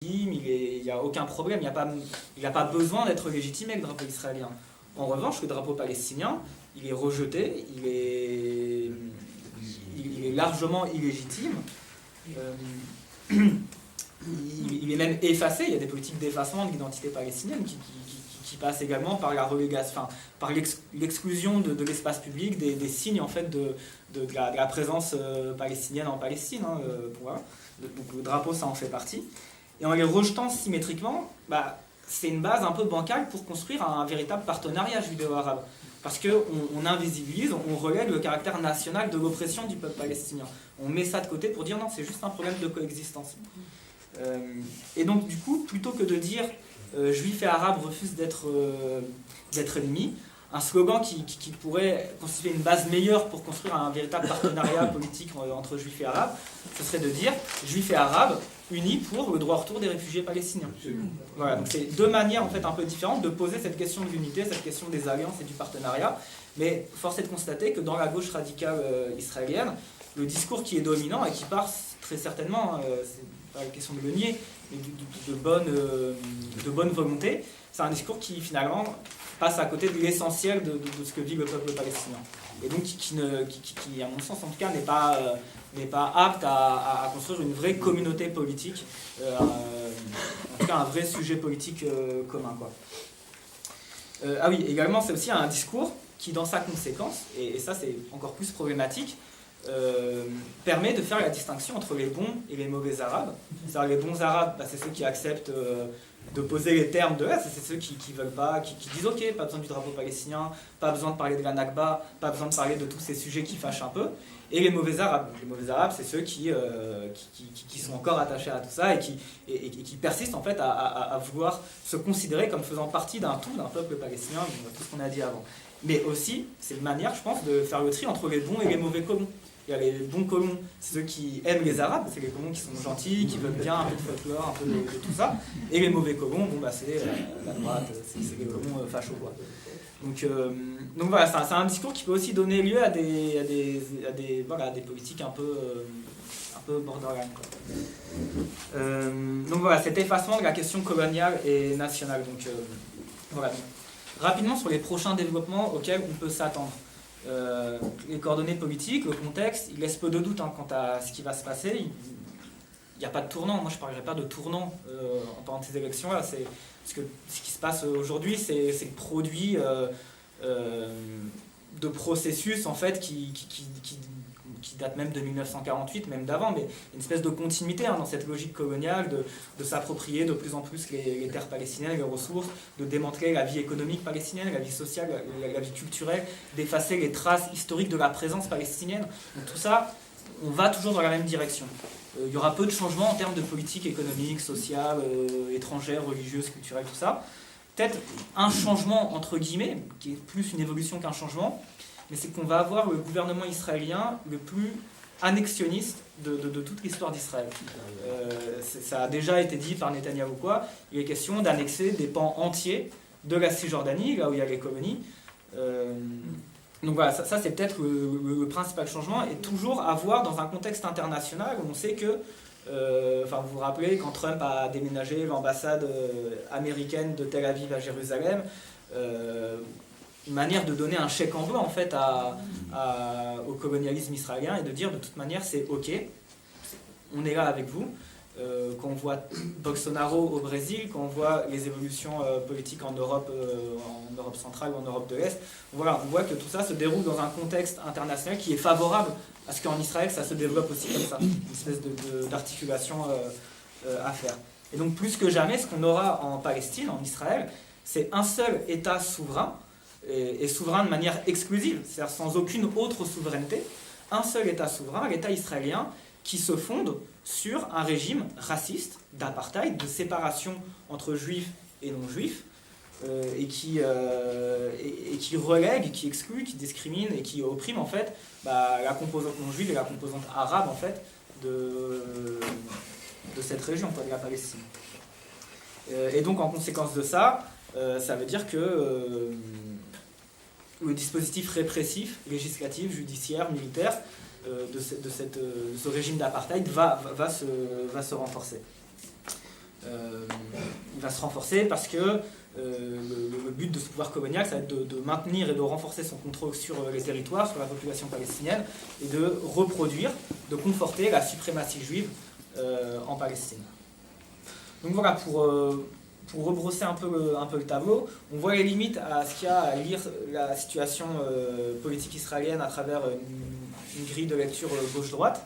il n'y a aucun problème, il n'a pas besoin d'être légitimé, le drapeau israélien. En revanche, le drapeau palestinien, il est rejeté, il est largement illégitime. Il est même effacé. Il y a des politiques d'effacement de l'identité palestinienne qui passent également par la relégation, par l'exclusion de l'espace public des signes en fait de la présence palestinienne en Palestine. Voilà. Donc le drapeau, ça en fait partie. Et en les rejetant symétriquement, c'est une base un peu bancale pour construire un véritable partenariat judéo-arabe. Parce qu'on invisibilise, on relève le caractère national de l'oppression du peuple palestinien. On met ça de côté pour dire non, c'est juste un problème de coexistence. Et donc du coup, plutôt que de dire juifs et arabes refusent d'être ennemis, un slogan qui pourrait constituer une base meilleure pour construire un véritable partenariat politique entre juifs et arabes, ce serait de dire juifs et arabes unis pour le droit au retour des réfugiés palestiniens. Voilà, donc c'est deux manières en fait un peu différentes de poser cette question de l'unité, cette question des alliances et du partenariat. Mais force est de constater que dans la gauche radicale israélienne, le discours qui est dominant et qui part très certainement, c'est pas la question de le nier, mais de bonne volonté, c'est un discours qui finalement passe à côté de l'essentiel de ce que vit le peuple palestinien. Et donc qui à mon sens en tout cas, n'est pas apte à construire une vraie communauté politique, en tout cas un vrai sujet politique commun, quoi. Ah oui, également c'est aussi un discours qui dans sa conséquence, et ça c'est encore plus problématique, permet de faire la distinction entre les bons et les mauvais arabes. C'est-à-dire les bons arabes, c'est ceux qui acceptent de poser les termes de là, c'est ceux qui veulent pas, qui disent ok, pas besoin du drapeau palestinien, pas besoin de parler de la Nakba, pas besoin de parler de tous ces sujets qui fâchent un peu. Et les mauvais arabes, c'est ceux qui sont encore attachés à tout ça et qui persistent en fait à vouloir se considérer comme faisant partie d'un tout, d'un peuple palestinien, tout ce qu'on a dit avant. Mais aussi, c'est une manière, je pense, de faire le tri entre les bons et les mauvais colons. Il y a les bons colons, c'est ceux qui aiment les Arabes, c'est les colons qui sont gentils, qui veulent bien un peu de folklore, un peu de tout ça. Et les mauvais colons, c'est la droite, c'est les colons fachos, quoi. Donc voilà, c'est un discours qui peut aussi donner lieu à des politiques un peu borderline, quoi. Donc voilà, cet effacement de la question coloniale et nationale. Donc voilà. Rapidement sur les prochains développements auxquels on peut s'attendre. Les coordonnées politiques, le contexte, il laisse peu de doute quant à ce qui va se passer. Il n'y a pas de tournant. Moi, je ne parlerai pas de tournant en parlant de ces élections-là. Parce que ce qui se passe aujourd'hui, c'est le produit de processus en fait, qui date même de 1948, même d'avant, mais une espèce de continuité dans cette logique coloniale de s'approprier de plus en plus les terres palestiniennes, les ressources, de démanteler la vie économique palestinienne, la vie sociale, la vie culturelle, d'effacer les traces historiques de la présence palestinienne. Donc tout ça, on va toujours dans la même direction. Il y aura peu de changements en termes de politique économique, sociale, étrangère, religieuse, culturelle, tout ça. Peut-être un changement, entre guillemets, qui est plus une évolution qu'un changement, mais c'est qu'on va avoir le gouvernement israélien le plus annexionniste de toute l'histoire d'Israël. Ça a déjà été dit par Netanyahou, quoi. Il est question d'annexer des pans entiers de la Cisjordanie, là où il y a les colonies. Donc voilà, ça c'est peut-être le principal changement, et toujours à voir dans un contexte international où on sait que, vous vous rappelez, quand Trump a déménagé l'ambassade américaine de Tel Aviv à Jérusalem, une manière de donner un chèque en blanc en fait au colonialisme israélien et de dire de toute manière c'est ok, on est là avec vous. Quand on voit Bolsonaro au Brésil, quand on voit les évolutions politiques en Europe centrale ou en Europe de l'Est, on voit que tout ça se déroule dans un contexte international qui est favorable à ce qu'en Israël ça se développe aussi comme ça, une espèce d'articulation à faire. Et donc plus que jamais, ce qu'on aura en Palestine, en Israël, c'est un seul État souverain, et souverain de manière exclusive, c'est-à-dire sans aucune autre souveraineté, un seul État souverain, l'État israélien, qui se fonde sur un régime raciste, d'apartheid, de séparation entre juifs et non-juifs, et qui relègue, qui exclut, qui discrimine et qui opprime en fait la composante non-juive et la composante arabe en fait de cette région, de la Palestine. Et donc en conséquence de ça, ça veut dire que le dispositif répressif, législatif, judiciaire, militaire de ce régime d'apartheid va se renforcer. il va se renforcer parce que le but de ce pouvoir colonial, ça va être de maintenir et de renforcer son contrôle sur les territoires, sur la population palestinienne, et de reproduire, de conforter la suprématie juive en Palestine. Donc voilà, pour rebrosser un peu le tableau, on voit les limites à ce qu'il y a à lire la situation politique israélienne à travers une grille de lecture gauche-droite.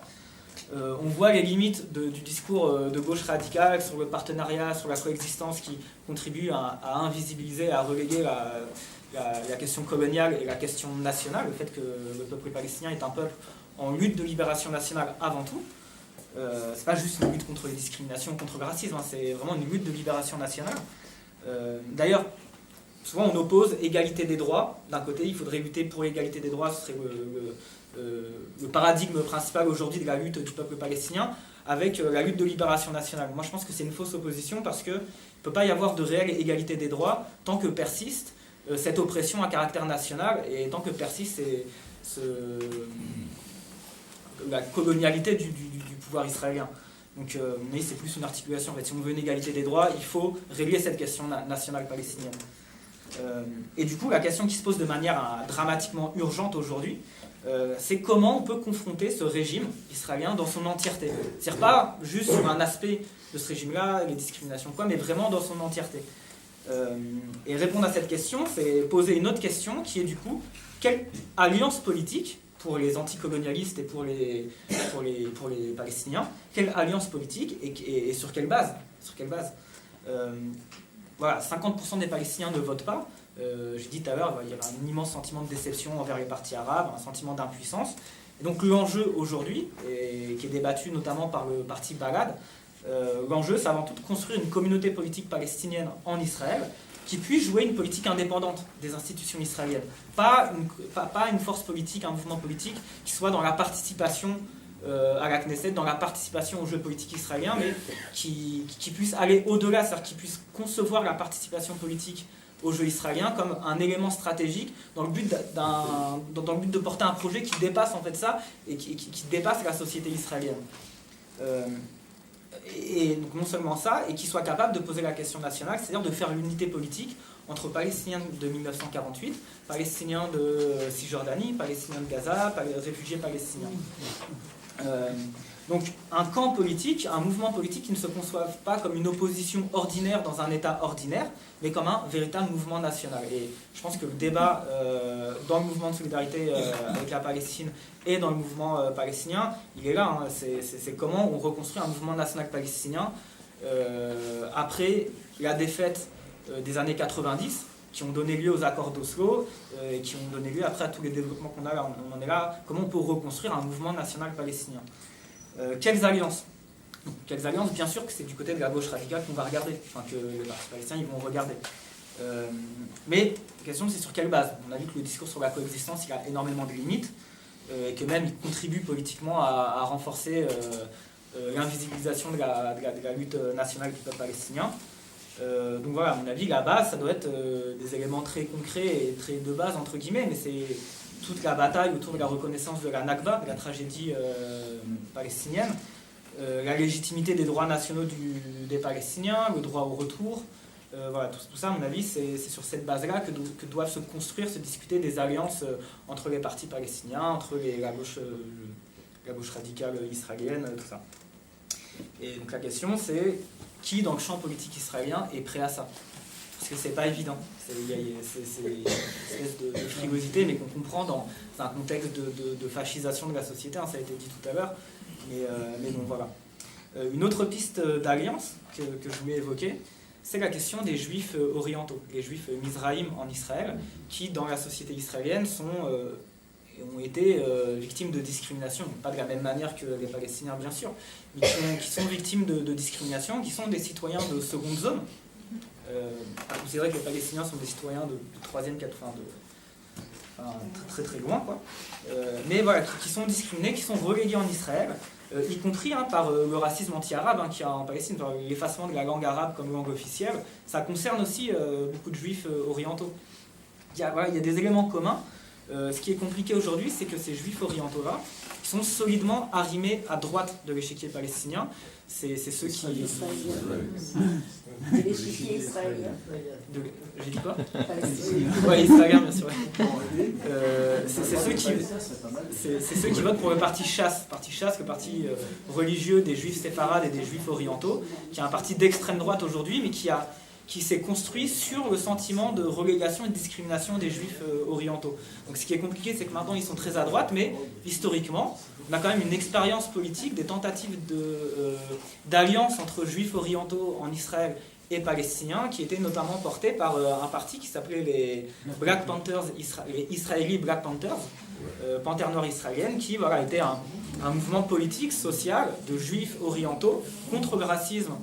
On voit les limites du discours de gauche radicale sur le partenariat, sur la coexistence qui contribue à invisibiliser, à reléguer la question coloniale et la question nationale, le fait que le peuple palestinien est un peuple en lutte de libération nationale avant tout. C'est pas juste une lutte contre les discriminations, contre le racisme, hein, c'est vraiment une lutte de libération nationale. D'ailleurs, souvent on oppose égalité des droits. D'un côté, il faudrait lutter pour l'égalité des droits, ce serait le paradigme principal aujourd'hui de la lutte du peuple palestinien, avec la lutte de libération nationale. Moi je pense que c'est une fausse opposition parce qu'il ne peut pas y avoir de réelle égalité des droits tant que persiste cette oppression à caractère national et tant que persiste la colonialité du pouvoir israélien. Donc, mais c'est plus une articulation. En fait, si on veut une égalité des droits, il faut régler cette question nationale palestinienne. Et du coup, la question qui se pose de manière dramatiquement urgente aujourd'hui, c'est comment on peut confronter ce régime israélien dans son entièreté. C'est-à-dire pas juste sur un aspect de ce régime-là, les discriminations, quoi, mais vraiment dans son entièreté. Et répondre à cette question, c'est poser une autre question qui est du coup, quelle alliance politique pour les anticolonialistes et pour les Palestiniens, quelle alliance politique et sur quelle base, voilà, 50% des Palestiniens ne votent pas. J'ai dit tout à l'heure, il y a un immense sentiment de déception envers les partis arabes, un sentiment d'impuissance. Et donc l'enjeu aujourd'hui, qui est débattu notamment par le parti Balad, l'enjeu c'est avant tout de construire une communauté politique palestinienne en Israël qui puisse jouer une politique indépendante des institutions israéliennes. Pas une force politique, un mouvement politique qui soit dans la participation à la Knesset, dans la participation au jeu politique israélien, mais qui puisse aller au-delà, c'est-à-dire qui puisse concevoir la participation politique au jeu israélien comme un élément stratégique dans le but de porter un projet qui dépasse en fait ça et qui dépasse la société israélienne. Et donc non seulement ça, et qui soit capable de poser la question nationale, c'est-à-dire de faire l'unité politique entre Palestiniens de 1948, Palestiniens de Cisjordanie, Palestiniens de Gaza, réfugiés palestiniens. Donc un camp politique, un mouvement politique qui ne se conçoive pas comme une opposition ordinaire dans un État ordinaire, mais comme un véritable mouvement national. Et je pense que le débat dans le mouvement de solidarité avec la Palestine et dans le mouvement palestinien, il est là. Hein. C'est comment on reconstruit un mouvement national palestinien après la défaite des années 90, qui ont donné lieu aux accords d'Oslo, et qui ont donné lieu après à tous les développements qu'on a là. On en est là. Comment on peut reconstruire un mouvement national palestinien? Quelles alliances? Quelles alliances? Bien sûr que c'est du côté de la gauche radicale qu'on va regarder, enfin que les partis palestiniens ils vont regarder. Mais la question c'est sur quelle base? On a vu que le discours sur la coexistence il a énormément de limites, et que même il contribue politiquement à renforcer l'invisibilisation de la lutte nationale du peuple palestinien. Donc voilà, à mon avis, la base, ça doit être des éléments très concrets et très de base, entre guillemets, mais c'est toute la bataille autour de la reconnaissance de la Nakba, de la tragédie palestinienne, la légitimité des droits nationaux des Palestiniens, le droit au retour. Voilà, tout ça, à mon avis, c'est sur cette base-là que doivent se construire, se discuter des alliances entre les partis palestiniens, entre la gauche radicale israélienne, tout ça. Et donc la question, c'est qui dans le champ politique israélien est prêt à ça? Parce que c'est pas évident. C'est une espèce de frivolité, mais qu'on comprend dans un contexte de fascisation de la société, hein, ça a été dit tout à l'heure. Mais bon, voilà. Une autre piste d'alliance que je voulais évoquer, c'est la question des juifs orientaux, les juifs mizraïm en Israël, qui dans la société israélienne ont été victimes de discrimination, pas de la même manière que les Palestiniens bien sûr, mais qui sont victimes de discrimination, qui sont des citoyens de seconde zone. À considérer que les Palestiniens sont des citoyens de 3e, 4e, enfin, très très loin, quoi. Mais voilà, qui sont discriminés, qui sont relégués en Israël, y compris par le racisme anti-arabe qu'il y a en Palestine, par l'effacement de la langue arabe comme langue officielle. Ça concerne aussi beaucoup de juifs orientaux. Il y a des éléments communs Ce qui est compliqué aujourd'hui, c'est que ces juifs orientaux-là sont solidement arrimés à droite de l'échiquier palestinien. C'est ceux qui... De l'échiquier israélien. J'ai dit quoi? Ouais, israélien, bien sûr. C'est ceux qui votent pour le parti Chasse. Parti Chasse, le parti religieux des juifs séfarades et des juifs orientaux, qui est un parti d'extrême droite aujourd'hui, mais qui s'est construit sur le sentiment de relégation et de discrimination des juifs orientaux. Donc ce qui est compliqué, c'est que maintenant ils sont très à droite, mais historiquement, on a quand même une expérience politique, des tentatives d'alliance entre juifs orientaux en Israël et palestiniens, qui étaient notamment portées par un parti qui s'appelait les Black Panthers, les Israeli Black Panthers, Panthères noires israéliennes, qui était un mouvement politique, social, de juifs orientaux contre le racisme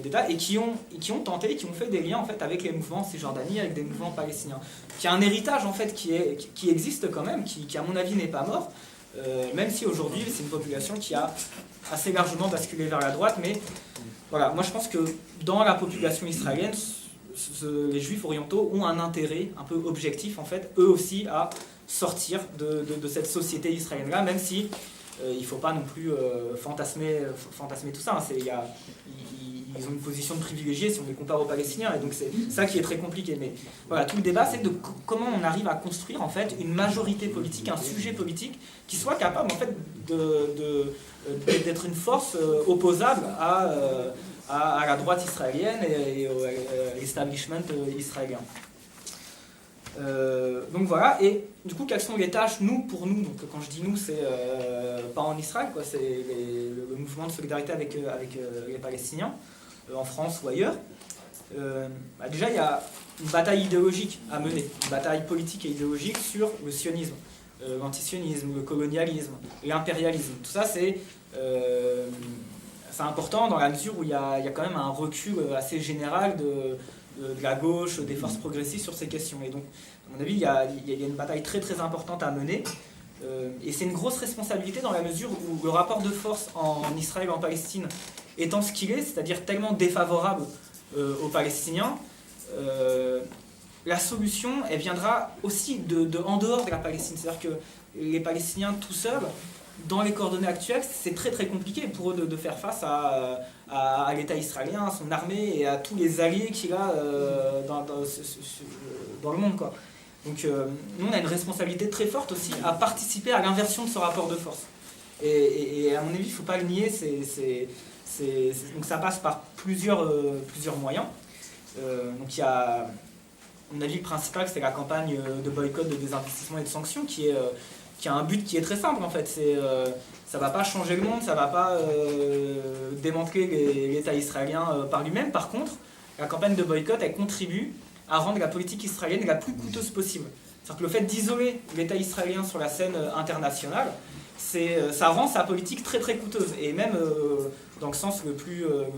d'État, et qui ont tenté, qui ont fait des liens en fait avec les mouvements en Cisjordanie, avec des mouvements palestiniens, qui a un héritage en fait qui existe quand même, qui à mon avis n'est pas mort, même si aujourd'hui c'est une population qui a assez largement basculé vers la droite. Mais voilà, moi je pense que dans la population israélienne, les juifs orientaux ont un intérêt un peu objectif en fait, eux aussi, à sortir de cette société israélienne là, même si il ne faut pas non plus fantasmer tout ça, hein. Ils ont une position de privilégiée si on les compare aux Palestiniens, et donc c'est ça qui est très compliqué. Mais voilà, tout le débat, c'est de comment on arrive à construire en fait une majorité politique, un sujet politique qui soit capable en fait d'être une force opposable à la droite israélienne et à l'establishment israélien. Donc voilà, et du coup, quelles sont les tâches, pour nous, donc quand je dis nous, c'est pas en Israël, quoi, c'est le mouvement de solidarité avec les Palestiniens, en France ou ailleurs. Déjà, il y a une bataille idéologique à mener, une bataille politique et idéologique sur le sionisme, l'antisionisme, le colonialisme, l'impérialisme. Tout ça, c'est important dans la mesure où il y a quand même un recul assez général de la gauche, des forces progressistes sur ces questions. Et donc, à mon avis, il y a une bataille très très importante à mener. Et c'est une grosse responsabilité dans la mesure où le rapport de force en Israël et en Palestine étant ce qu'il est, c'est-à-dire tellement défavorable aux Palestiniens, la solution, elle viendra aussi en dehors de la Palestine. C'est-à-dire que les Palestiniens tout seuls, dans les coordonnées actuelles, c'est très très compliqué pour eux de faire face à l'État israélien, à son armée et à tous les alliés qu'il a dans le monde, quoi. Donc nous, on a une responsabilité très forte aussi à participer à l'inversion de ce rapport de force. Et à mon avis, il ne faut pas le nier, donc ça passe par plusieurs moyens. Donc il y a, à mon avis, le principal, c'est la campagne de boycott, de désinvestissement et de sanctions qui a un but qui est très simple en fait. Ça ne va pas changer le monde, ça ne va pas démanteler l'État israélien par lui-même. Par contre, la campagne de boycott, elle contribue à rendre la politique israélienne la plus coûteuse possible. C'est-à-dire que le fait d'isoler l'État israélien sur la scène internationale, ça rend sa politique très très coûteuse. Et même dans le sens le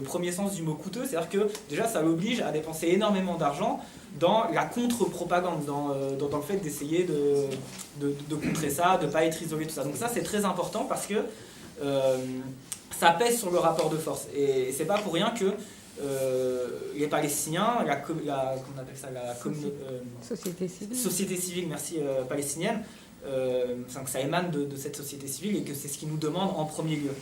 premier sens du mot coûteux, c'est-à-dire que déjà ça l'oblige à dépenser énormément d'argent dans la contre-propagande, dans le fait d'essayer de contrer ça, de ne pas être isolé, tout ça. Donc ça c'est très important parce que ça pèse sur le rapport de force. Et c'est pas pour rien que les Palestiniens, comment on appelle ça, société civile, merci, palestinienne, que ça émane de cette société civile et que c'est ce qu'ils nous demandent en premier lieu.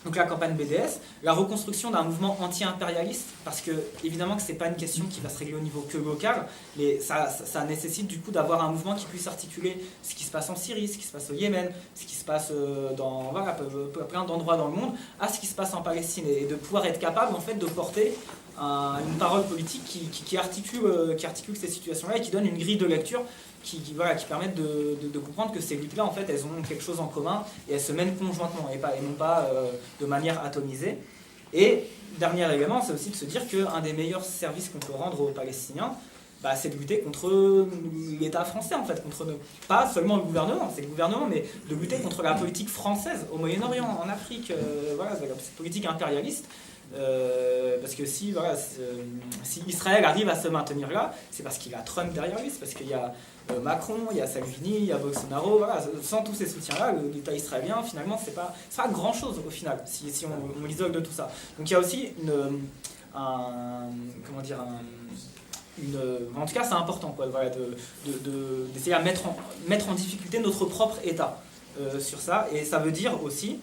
Donc la campagne BDS, la reconstruction d'un mouvement anti-impérialiste, parce que évidemment que c'est pas une question qui va se régler au niveau que local, mais ça nécessite du coup d'avoir un mouvement qui puisse articuler ce qui se passe en Syrie, ce qui se passe au Yémen, ce qui se passe dans plein d'endroits dans le monde, à ce qui se passe en Palestine, et de pouvoir être capable en fait de porter une parole politique qui articule ces situations-là et qui donne une grille de lecture qui permettent de comprendre que ces luttes-là, en fait, elles ont quelque chose en commun et elles se mènent conjointement et non pas de manière atomisée. Et dernier élément, c'est aussi de se dire qu'un des meilleurs services qu'on peut rendre aux Palestiniens, c'est de lutter contre l'État français, en fait, pas seulement le gouvernement, c'est le gouvernement, mais de lutter contre la politique française au Moyen-Orient, en Afrique, cette politique impérialiste. Parce que si Israël arrive à se maintenir là, c'est parce qu'il y a Trump derrière lui, c'est parce qu'il y a Macron, il y a Salvini, il y a Bolsonaro. Sans tous ces soutiens-là, l'État israélien, finalement, c'est pas grand-chose au final, si on l'isole de tout ça. Donc il y a aussi en tout cas c'est important quoi, voilà, d'essayer à mettre en difficulté notre propre État sur ça, et ça veut dire aussi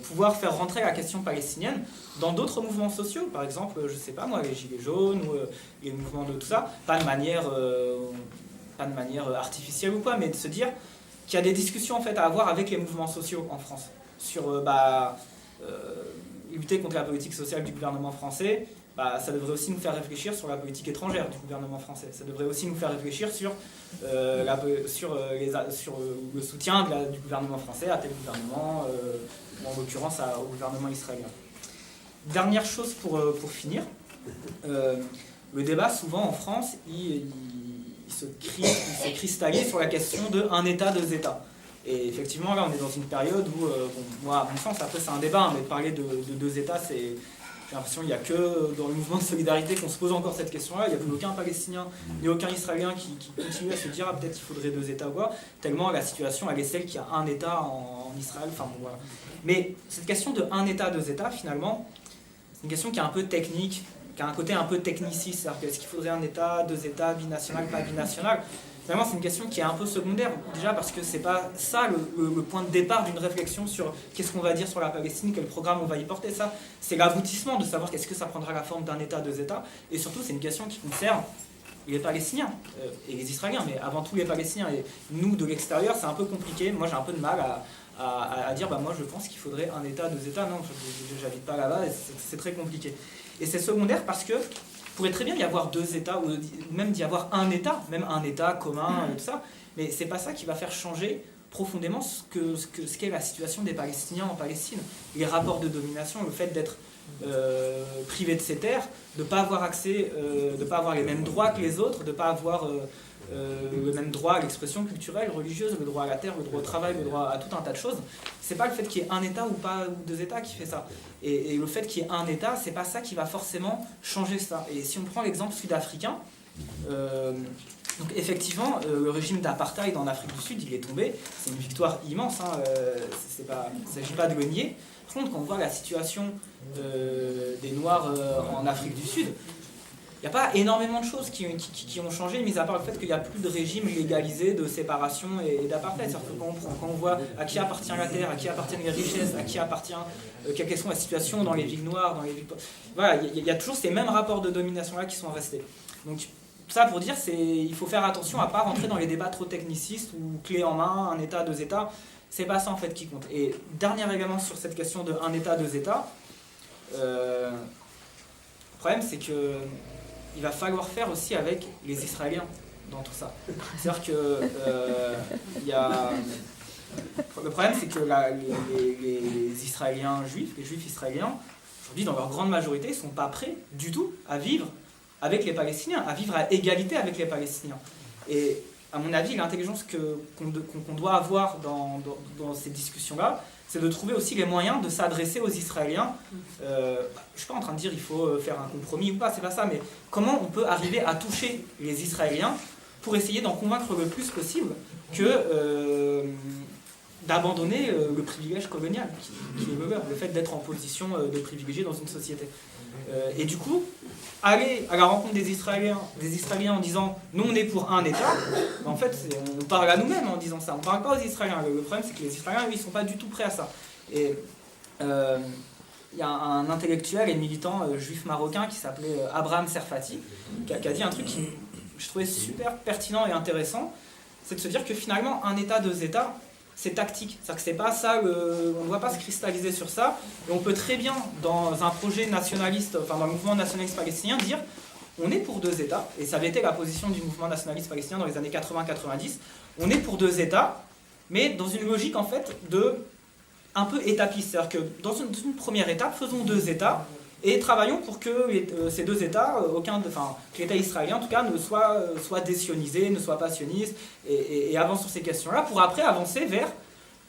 pouvoir faire rentrer la question palestinienne dans d'autres mouvements sociaux, par exemple, je sais pas moi, les gilets jaunes ou les mouvements de tout ça, pas de manière artificielle ou quoi, mais de se dire qu'il y a des discussions en fait à avoir avec les mouvements sociaux en France sur lutter contre la politique sociale du gouvernement français. Ça devrait aussi nous faire réfléchir sur la politique étrangère du gouvernement français. Ça devrait aussi nous faire réfléchir sur le soutien du gouvernement français à tel gouvernement, ou en l'occurrence au gouvernement israélien. Dernière chose pour finir, le débat souvent en France, il se cristallise sur la question de un État, deux États. Et effectivement là on est dans une période où, moi à mon sens, après c'est un débat, mais parler de deux États, j'ai l'impression qu'il n'y a que dans le mouvement de solidarité qu'on se pose encore cette question-là. Il n'y a plus aucun Palestinien ni aucun Israélien qui continue à se dire peut-être qu'il faudrait deux États ou quoi, tellement la situation elle est celle qu'il y a un État en Israël. Voilà. Mais cette question de un État, deux États, finalement, c'est une question qui est un peu technique, qui a un côté un peu techniciste. C'est-à-dire est-ce qu'il faudrait un État, deux États, binational, pas binational? Finalement, c'est une question qui est un peu secondaire, déjà parce que c'est pas ça le point de départ d'une réflexion sur qu'est-ce qu'on va dire sur la Palestine, quel programme on va y porter. Ça, c'est l'aboutissement de savoir qu'est-ce que ça prendra la forme d'un État, deux États. Et surtout, c'est une question qui concerne les Palestiniens et les Israéliens, mais avant tout les Palestiniens. Et nous, de l'extérieur, c'est un peu compliqué. Moi, j'ai un peu de mal à dire, moi, je pense qu'il faudrait un État, deux États. Non, j'habite pas là-bas, et c'est très compliqué. Et c'est secondaire parce que il pourrait très bien y avoir deux États, ou même d'y avoir un État, même un État commun, tout ça, mais c'est pas ça qui va faire changer profondément ce qu'est la situation des Palestiniens en Palestine. Les rapports de domination, le fait d'être privé de ses terres, de ne pas avoir accès, de ne pas avoir les mêmes droits que les autres, de ne pas avoir le même droit à l'expression culturelle, religieuse, le droit à la terre, le droit au travail, le droit à tout un tas de choses. C'est pas le fait qu'il y ait un État ou deux États qui fait ça. Et le fait qu'il y ait un État, c'est pas ça qui va forcément changer ça. Et si on prend l'exemple sud-africain, donc effectivement, le régime d'apartheid en Afrique du Sud, il est tombé. C'est une victoire immense. Il ne s'agit pas de le nier. Par contre, quand on voit la situation des Noirs en Afrique du Sud, il n'y a pas énormément de choses qui ont changé, mis à part le fait qu'il n'y a plus de régime légalisé de séparation et d'apartheid. C'est-à-dire que quand on voit à qui appartient la terre, à qui appartiennent les richesses, à qui appartient, quelles sont la situation dans les villes noires, dans les villes... Voilà, il y a toujours ces mêmes rapports de domination-là qui sont restés. Donc, tout ça pour dire, il faut faire attention à ne pas rentrer dans les débats trop technicistes ou clés en main, un État, deux États. C'est pas ça en fait qui compte. Et dernier élément sur cette question de un État, deux États, le problème c'est que il va falloir faire aussi avec les Israéliens dans tout ça. C'est-à-dire que le problème, c'est que les Israéliens juifs, les juifs israéliens, aujourd'hui, dans leur grande majorité, ne sont pas prêts du tout à vivre avec les Palestiniens, à vivre à égalité avec les Palestiniens. Et à mon avis, l'intelligence qu'on doit avoir dans ces discussions-là, c'est de trouver aussi les moyens de s'adresser aux Israéliens. Je ne suis pas en train de dire qu'il faut faire un compromis ou pas, c'est pas ça, mais comment on peut arriver à toucher les Israéliens pour essayer d'en convaincre le plus possible que d'abandonner le privilège colonial qui est le leur, le fait d'être en position de privilégié dans une société. Et du coup, aller à la rencontre des Israéliens en disant « nous on est pour un État », en fait on parle à nous-mêmes en disant ça, on ne parle pas aux Israéliens. Le problème c'est que les Israéliens ils ne sont pas du tout prêts à ça. Et il y a un intellectuel et militant juif marocain qui s'appelait Abraham Serfati qui a dit un truc qui je trouvais super pertinent et intéressant, c'est de se dire que finalement un État, deux États, c'est tactique. C'est-à-dire que c'est pas ça, on ne doit pas se cristalliser sur ça. Et on peut très bien, dans un projet nationaliste, enfin dans le mouvement nationaliste palestinien, dire on est pour deux États, et ça avait été la position du mouvement nationaliste palestinien dans les années 80-90, on est pour deux États, mais dans une logique en fait de un peu étapiste. C'est-à-dire que dans une première étape, faisons deux États, et travaillons pour que ces deux États, que l'État israélien en tout cas, ne soit désionisé, ne soit pas sioniste, et avance sur ces questions-là, pour après avancer vers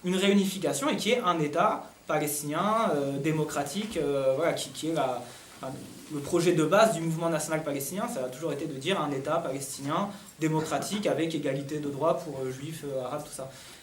une réunification et qui est un État palestinien, démocratique, qui est le projet de base du mouvement national palestinien. Ça a toujours été de dire un État palestinien démocratique avec égalité de droits pour juifs, arabes, tout ça.